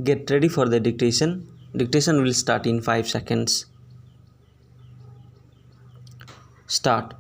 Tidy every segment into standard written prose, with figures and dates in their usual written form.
Get ready for the dictation. Dictation will start in 5 seconds. Start.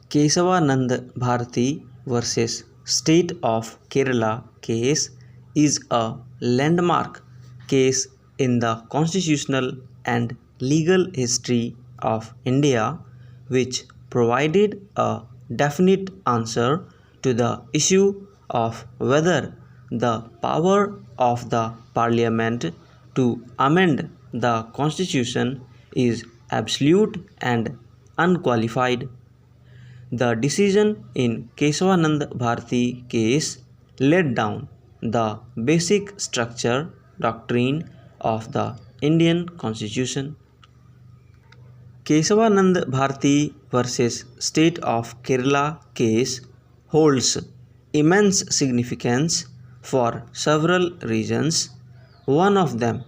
Kesavanand Bharati versus State of Kerala case is a landmark case in the constitutional and legal history of India, which provided a definite answer to the issue of whether the power of the Parliament to amend the Constitution is absolute and unqualified. The decision in Kesavanand Bharati case laid down the basic structure doctrine of the Indian Constitution. Kesavanand Bharati versus State of Kerala case holds immense significance for several reasons, one of them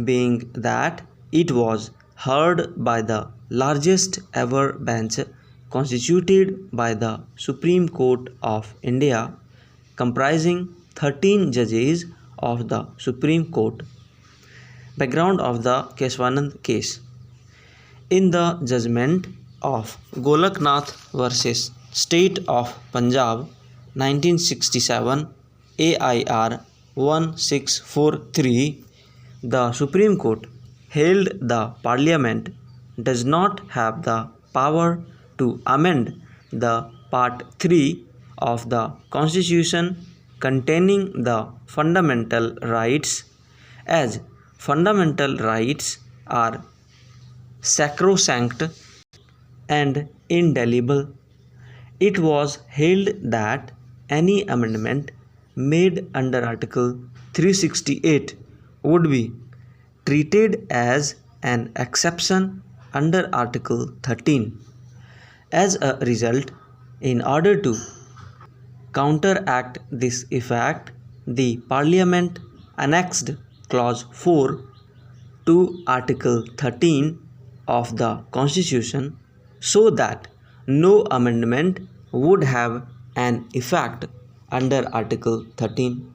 being that it was heard by the largest ever bench constituted by the Supreme Court of India, comprising 13 judges of the Supreme Court. Background of the Kesavanand case. In the judgment of Golaknath versus State of Punjab 1967 AIR 1643, the Supreme Court held the Parliament does not have the power to amend the Part 3 of the Constitution containing the fundamental rights, as fundamental rights are sacrosanct and indelible. It was held that any amendment made under Article 368 would be treated as an exception under Article 13. As a result, in order to counteract this effect, the Parliament annexed Clause 4 to Article 13 of the Constitution so that no amendment would have an effect under Article 13.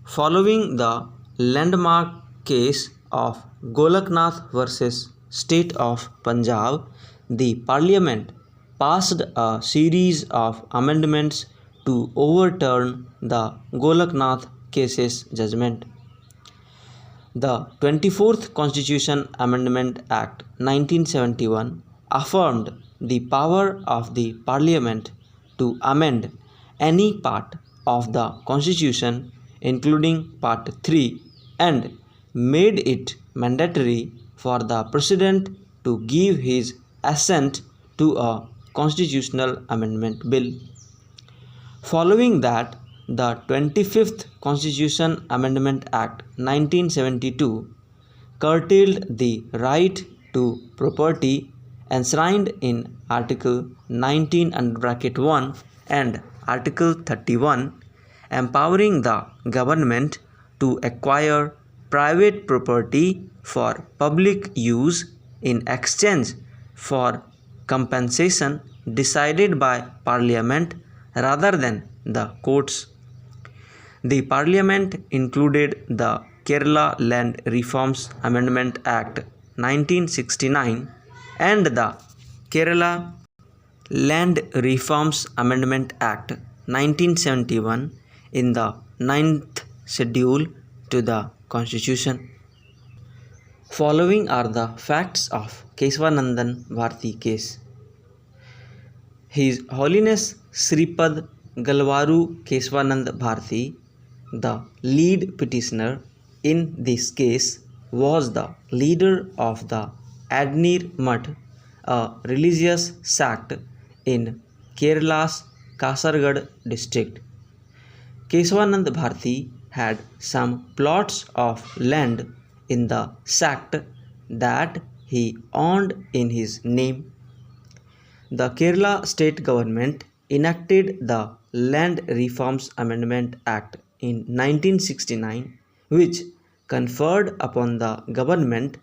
Following the landmark case of Golaknath versus State of Punjab, the Parliament passed a series of amendments to overturn the Golaknath case's judgment. The 24th Constitution Amendment Act 1971 affirmed the power of the Parliament to amend any part of the Constitution, including Part 3, and made it mandatory for the President to give his assent to a constitutional amendment bill. Following that, the 25th Constitution Amendment Act 1972 curtailed the right to property enshrined in Article 19(1) and Article 31, empowering the government to acquire private property for public use in exchange for compensation decided by Parliament rather than the courts. The Parliament included the Kerala Land Reforms Amendment Act 1969 and the Kerala Land Reforms Amendment Act 1971 in the 9th schedule to the Constitution. Following are the facts of Kesavanand Bharati case. His Holiness Sripad Galvaru Kesavanand Bharati, the lead petitioner in this case, was the leader of the Adnir Mutt, a religious sect in Kerala's Kasaragod district. Kesavanand Bharati had some plots of land in the sect that he owned in his name. The Kerala state government enacted the Land Reforms Amendment Act in 1969, which conferred upon the government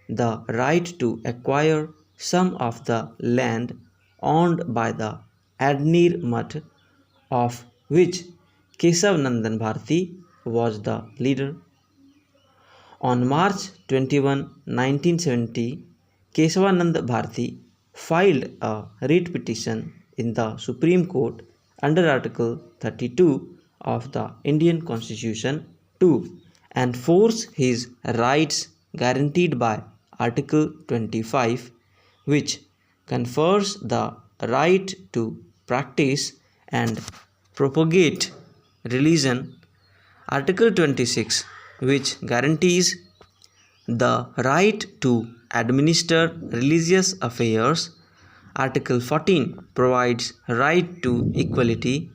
the right to acquire some of the land owned by the Adnir Mutt, of which Kesavanand Bharati was the leader. On March 21, 1970, Kesavanand Bharati filed a writ petition in the Supreme Court under Article 32 of the Indian Constitution to enforce his rights guaranteed by Article 25, which confers the right to practice and propagate religion. Article 26, which guarantees the right to administer religious affairs. Article 14 provides right to equality.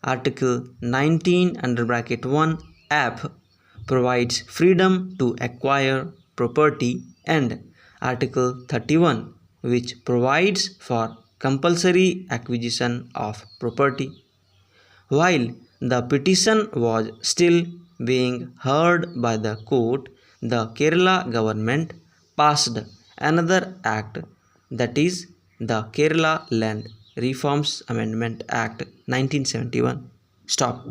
Article 19 under bracket 1 F provides freedom to acquire property, and Article 31, which provides for compulsory acquisition of property. While the petition was still being heard by the court, the Kerala government passed another act, that is, the Kerala Land Reforms Amendment Act 1971. Stop.